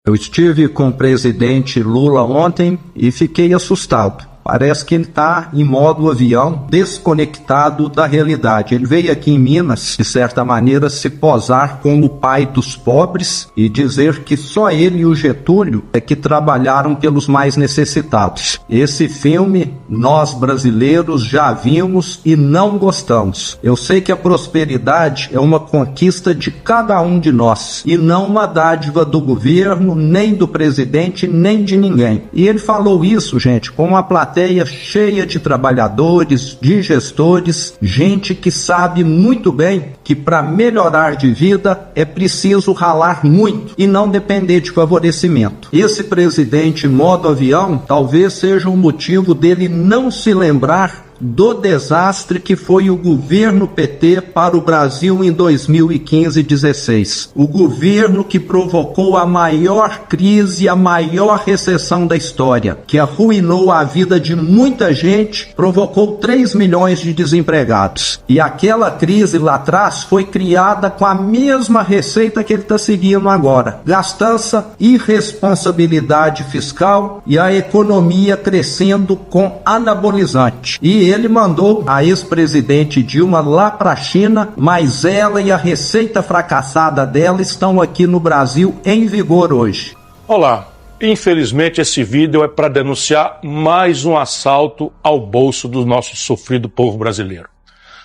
Eu estive com o presidente Lula ontem e fiquei assustado. Parece que ele está em modo avião, desconectado da realidade. Ele veio aqui em Minas, de certa maneira, se posar como o pai dos pobres e dizer que só ele e o Getúlio é que trabalharam pelos mais necessitados. Esse filme, nós brasileiros já vimos e não gostamos. Eu sei que a prosperidade é uma conquista de cada um de nós e não uma dádiva do governo, nem do presidente, nem de ninguém. E ele falou isso, gente, com uma plateia cheia de trabalhadores, de gestores, gente que sabe muito bem que para melhorar de vida é preciso ralar muito e não depender de favorecimento. Esse presidente modo avião talvez seja um motivo dele não se lembrar do desastre que foi o governo PT para o Brasil em 2015-16. O governo que provocou a maior crise, a maior recessão da história, que arruinou a vida de muita gente, provocou 3 milhões de desempregados. E aquela crise lá atrás foi criada com a mesma receita que ele está seguindo agora. Gastança, irresponsabilidade fiscal e a economia crescendo com anabolizante. E ele mandou a ex-presidente Dilma lá para a China, mas ela e a receita fracassada dela estão aqui no Brasil em vigor hoje. Olá, infelizmente esse vídeo é para denunciar mais um assalto ao bolso do nosso sofrido povo brasileiro.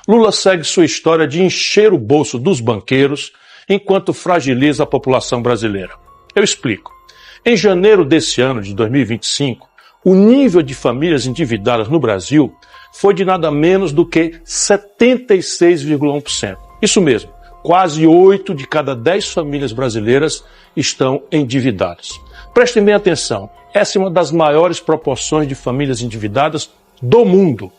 Lula segue sua história de encher o bolso dos banqueiros enquanto fragiliza a população brasileira. Eu explico. Em janeiro desse ano de 2025, o nível de famílias endividadas no Brasil foi de nada menos do que 76,1%. Isso mesmo, quase 8 de cada 10 famílias brasileiras estão endividadas. Prestem bem atenção, essa é uma das maiores proporções de famílias endividadas do mundo.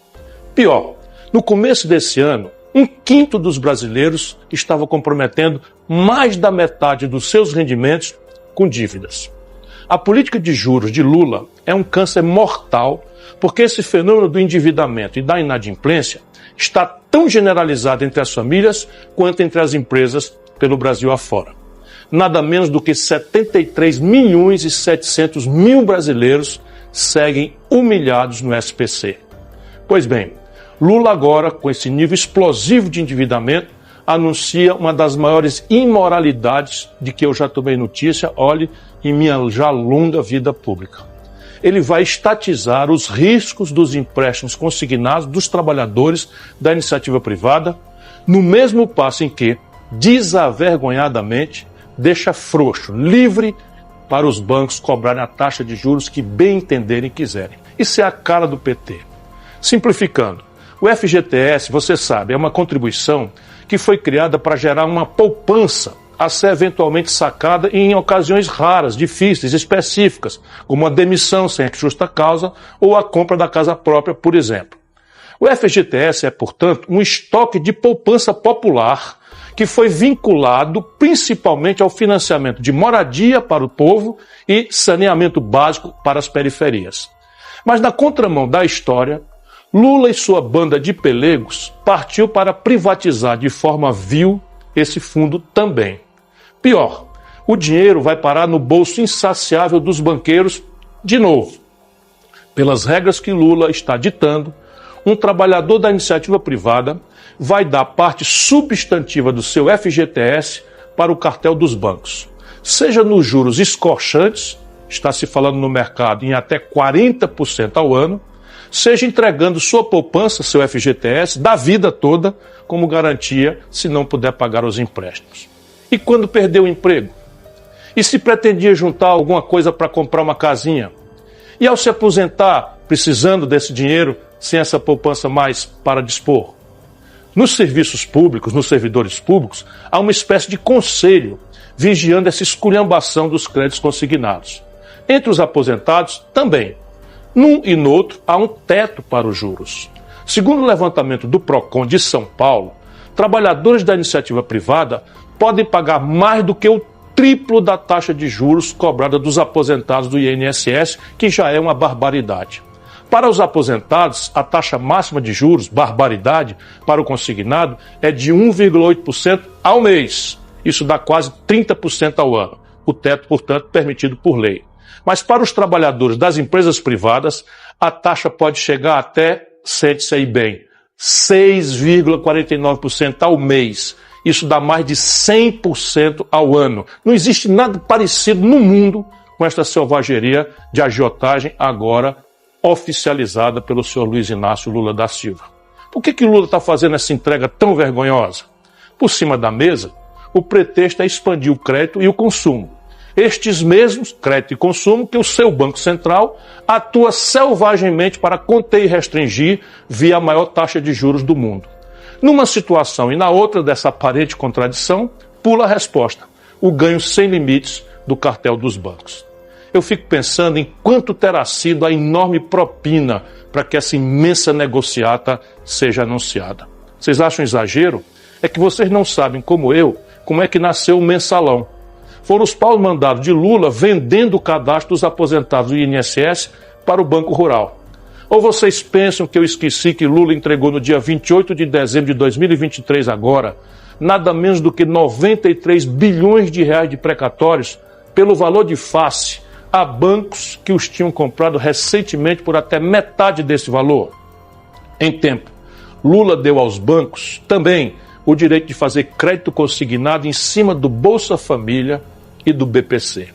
Pior, no começo desse ano, 1/5 dos brasileiros estava comprometendo mais da metade dos seus rendimentos com dívidas. A política de juros de Lula é um câncer mortal, porque esse fenômeno do endividamento e da inadimplência está tão generalizado entre as famílias quanto entre as empresas pelo Brasil afora. Nada menos do que 73.700.000 brasileiros seguem humilhados no SPC. Pois bem, Lula agora, com esse nível explosivo de endividamento, anuncia uma das maiores imoralidades de que eu já tomei notícia, olhe, em minha já longa vida pública. Ele vai estatizar os riscos dos empréstimos consignados dos trabalhadores da iniciativa privada, no mesmo passo em que, desavergonhadamente, deixa frouxo, livre para os bancos cobrarem a taxa de juros que bem entenderem e quiserem. Isso é a cara do PT. Simplificando, o FGTS, você sabe, é uma contribuição que foi criada para gerar uma poupança a ser eventualmente sacada em ocasiões raras, difíceis, específicas, como a demissão sem justa causa ou a compra da casa própria, por exemplo. O FGTS é, portanto, um estoque de poupança popular que foi vinculado principalmente ao financiamento de moradia para o povo e saneamento básico para as periferias. Mas na contramão da história, Lula e sua banda de pelegos partiu para privatizar de forma vil esse fundo também. Pior, o dinheiro vai parar no bolso insaciável dos banqueiros de novo. Pelas regras que Lula está ditando, um trabalhador da iniciativa privada vai dar parte substantiva do seu FGTS para o cartel dos bancos. Seja nos juros escorchantes, está se falando no mercado em até 40% ao ano, seja entregando sua poupança, seu FGTS, da vida toda, como garantia se não puder pagar os empréstimos. E quando perdeu o emprego? E se pretendia juntar alguma coisa para comprar uma casinha? E ao se aposentar, precisando desse dinheiro, sem essa poupança mais para dispor? Nos serviços públicos, nos servidores públicos, há uma espécie de conselho vigiando essa esculhambação dos créditos consignados. Entre os aposentados, também. Num e no outro, há um teto para os juros. Segundo o levantamento do PROCON de São Paulo, trabalhadores da iniciativa privada podem pagar mais do que o triplo da taxa de juros cobrada dos aposentados do INSS, que já é uma barbaridade. Para os aposentados, a taxa máxima de juros, barbaridade, para o consignado é de 1,8% ao mês. Isso dá quase 30% ao ano. o teto, portanto, permitido por lei. Mas para os trabalhadores das empresas privadas, a taxa pode chegar até, sente-se aí bem, 6,49% ao mês. Isso dá mais de 100% ao ano. Não existe nada parecido no mundo com esta selvageria de agiotagem agora oficializada pelo senhor Luiz Inácio Lula da Silva. Por que Lula está fazendo essa entrega tão vergonhosa? Por cima da mesa, o pretexto é expandir o crédito e o consumo. Estes mesmos, crédito e consumo, que o seu Banco Central atua selvagemente para conter e restringir via a maior taxa de juros do mundo. Numa situação e na outra dessa aparente contradição, pula a resposta: o ganho sem limites do cartel dos bancos. Eu fico pensando em quanto terá sido a enorme propina para que essa imensa negociata seja anunciada. Vocês acham exagero? É que vocês não sabem, como eu, como é que nasceu o mensalão. Foram os pau-mandados de Lula vendendo o cadastro dos aposentados do INSS para o Banco Rural. Ou vocês pensam que eu esqueci que Lula entregou no dia 28 de dezembro de 2023 agora, nada menos do que 93 bilhões de reais de precatórios pelo valor de face a bancos que os tinham comprado recentemente por até metade desse valor? Em tempo, Lula deu aos bancos também o direito de fazer crédito consignado em cima do Bolsa Família e do BPC.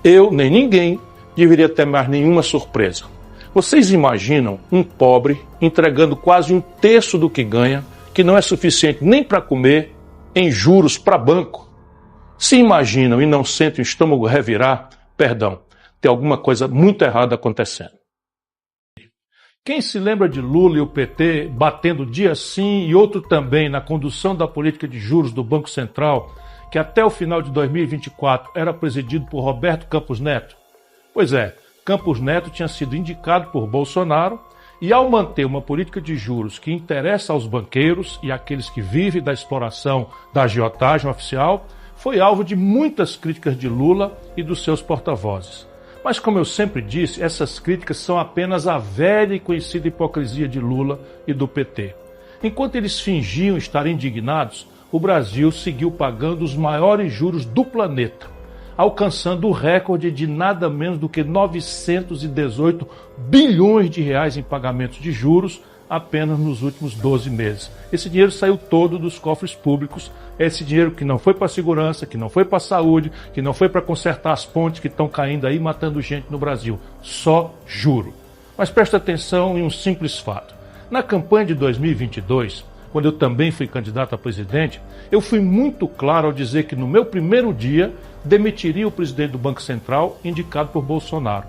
Eu, nem ninguém, deveria ter mais nenhuma surpresa. Vocês imaginam um pobre entregando quase um terço do que ganha, que não é suficiente nem para comer, em juros para banco? Se imaginam e não sentem o estômago revirar, perdão, tem alguma coisa muito errada acontecendo. Quem se lembra de Lula e o PT batendo dia sim e outro também na condução da política de juros do Banco Central, que até o final de 2024 era presidido por Roberto Campos Neto? Pois é, Campos Neto tinha sido indicado por Bolsonaro e, ao manter uma política de juros que interessa aos banqueiros e àqueles que vivem da exploração da agiotagem oficial, foi alvo de muitas críticas de Lula e dos seus porta-vozes. Mas, como eu sempre disse, essas críticas são apenas a velha e conhecida hipocrisia de Lula e do PT. Enquanto eles fingiam estar indignados, o Brasil seguiu pagando os maiores juros do planeta, alcançando o recorde de nada menos do que 918 bilhões de reais em pagamentos de juros apenas nos últimos 12 meses. Esse dinheiro saiu todo dos cofres públicos, esse dinheiro que não foi para a segurança, que não foi para a saúde, que não foi para consertar as pontes que estão caindo aí, matando gente no Brasil. Só juro. Mas presta atenção em um simples fato. Na campanha de 2022, quando eu também fui candidato a presidente, eu fui muito claro ao dizer que no meu primeiro dia demitiria o presidente do Banco Central, indicado por Bolsonaro.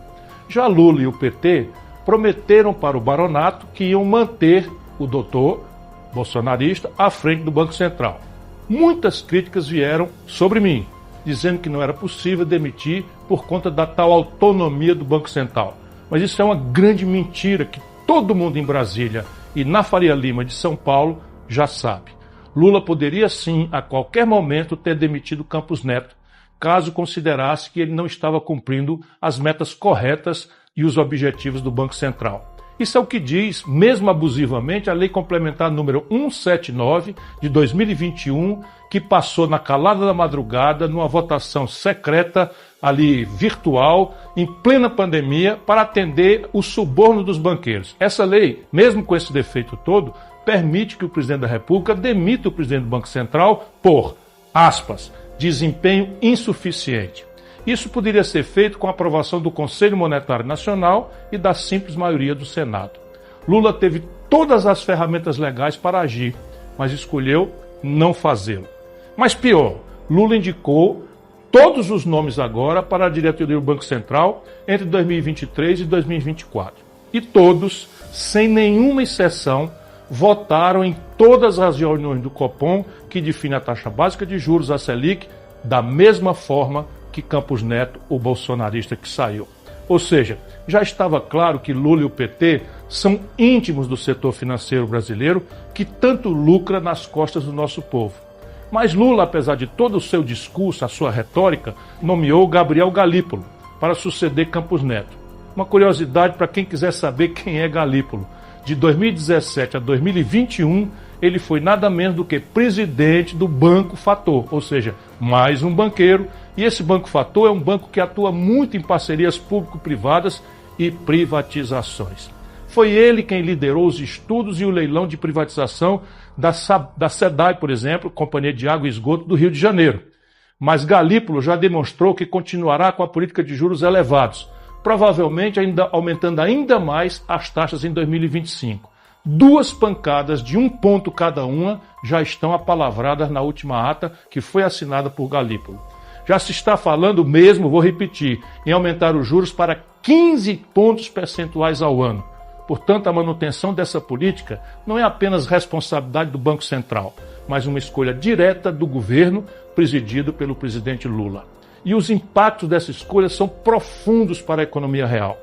Já Lula e o PT prometeram para o baronato que iam manter o doutor bolsonarista à frente do Banco Central. Muitas críticas vieram sobre mim, dizendo que não era possível demitir por conta da tal autonomia do Banco Central. Mas isso é uma grande mentira que todo mundo em Brasília e na Faria Lima de São Paulo já sabe. Lula poderia sim, a qualquer momento, ter demitido Campos Neto, caso considerasse que ele não estava cumprindo as metas corretas e os objetivos do Banco Central. Isso é o que diz, mesmo abusivamente, a Lei Complementar número 179 de 2021, que passou na calada da madrugada, numa votação secreta, ali virtual, em plena pandemia, para atender o suborno dos banqueiros. Essa lei, mesmo com esse defeito todo, permite que o presidente da República demita o presidente do Banco Central por, aspas, desempenho insuficiente. Isso poderia ser feito com a aprovação do Conselho Monetário Nacional e da simples maioria do Senado. Lula teve todas as ferramentas legais para agir, mas escolheu não fazê-lo. Mas pior, Lula indicou todos os nomes agora para a diretoria do Banco Central entre 2023 e 2024. E todos, sem nenhuma exceção, votaram em todas as reuniões do Copom que define a taxa básica de juros, a Selic, da mesma forma que Campos Neto, o bolsonarista que saiu. Ou seja, já estava claro que Lula e o PT são íntimos do setor financeiro brasileiro que tanto lucra nas costas do nosso povo. Mas Lula, apesar de todo o seu discurso, a sua retórica, nomeou Gabriel Galípolo para suceder Campos Neto. Uma curiosidade para quem quiser saber quem é Galípolo. De 2017 a 2021, ele foi nada menos do que presidente do Banco Fator, ou seja, mais um banqueiro, e esse Banco Fator é um banco que atua muito em parcerias público-privadas e privatizações. Foi ele quem liderou os estudos e o leilão de privatização da SEDAI, por exemplo, Companhia de Água e Esgoto do Rio de Janeiro. Mas Galípolo já demonstrou que continuará com a política de juros elevados, provavelmente aumentando ainda mais as taxas em 2025. 2 pancadas de 1 ponto cada uma já estão apalavradas na última ata que foi assinada por Galípolo. Já se está falando mesmo, vou repetir, em aumentar os juros para 15 pontos percentuais ao ano. Portanto, a manutenção dessa política não é apenas responsabilidade do Banco Central, mas uma escolha direta do governo presidido pelo presidente Lula. E os impactos dessa escolha são profundos para a economia real.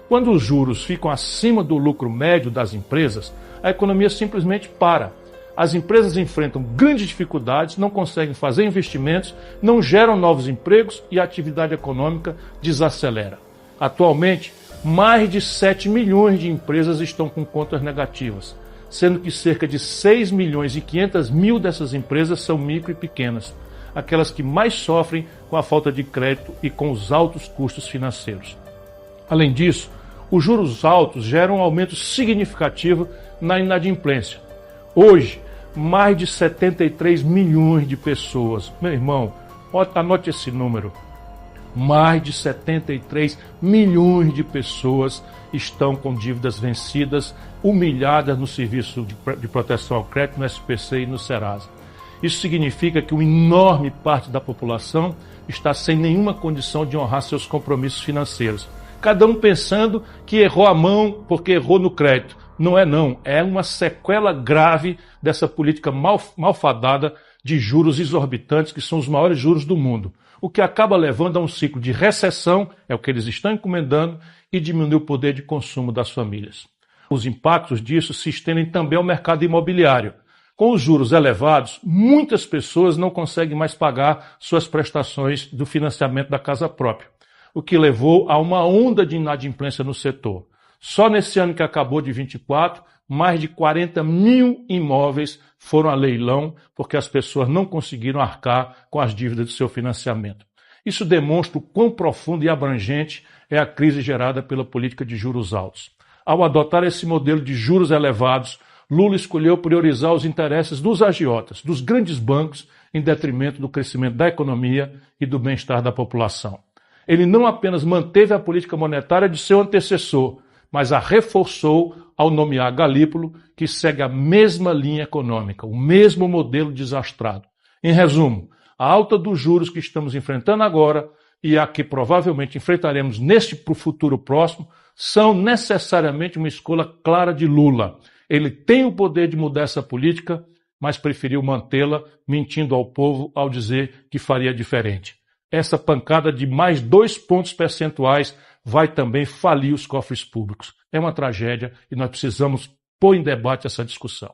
Quando os juros ficam acima do lucro médio das empresas, a economia simplesmente para. As empresas enfrentam grandes dificuldades, não conseguem fazer investimentos, não geram novos empregos e a atividade econômica desacelera. Atualmente, mais de 7 milhões de empresas estão com contas negativas, sendo que cerca de 6 milhões e 500 mil dessas empresas são micro e pequenas, aquelas que mais sofrem com a falta de crédito e com os altos custos financeiros. Além disso, os juros altos geram um aumento significativo na inadimplência. Hoje, mais de 73 milhões de pessoas, meu irmão, anote esse número, mais de 73 milhões de pessoas estão com dívidas vencidas, humilhadas no Serviço de Proteção ao Crédito, no SPC e no Serasa. Isso significa que uma enorme parte da população está sem nenhuma condição de honrar seus compromissos financeiros. Cada um pensando que errou a mão porque errou no crédito. Não, é uma sequela grave dessa política malfadada de juros exorbitantes, que são os maiores juros do mundo. O que acaba levando a um ciclo de recessão, é o que eles estão encomendando, e diminui o poder de consumo das famílias. Os impactos disso se estendem também ao mercado imobiliário. Com os juros elevados, muitas pessoas não conseguem mais pagar suas prestações do financiamento da casa própria, o que levou a uma onda de inadimplência no setor. Só nesse ano que acabou de 24, mais de 40 mil imóveis foram a leilão porque as pessoas não conseguiram arcar com as dívidas do seu financiamento. Isso demonstra o quão profundo e abrangente é a crise gerada pela política de juros altos. Ao adotar esse modelo de juros elevados, Lula escolheu priorizar os interesses dos agiotas, dos grandes bancos, em detrimento do crescimento da economia e do bem-estar da população. Ele não apenas manteve a política monetária de seu antecessor, mas a reforçou ao nomear Galípolo, que segue a mesma linha econômica, o mesmo modelo desastrado. Em resumo, a alta dos juros que estamos enfrentando agora e a que provavelmente enfrentaremos pro futuro próximo são necessariamente uma escolha clara de Lula. Ele tem o poder de mudar essa política, mas preferiu mantê-la, mentindo ao povo ao dizer que faria diferente. Essa pancada de mais 2 pontos percentuais vai também falir os cofres públicos. É uma tragédia e nós precisamos pôr em debate essa discussão.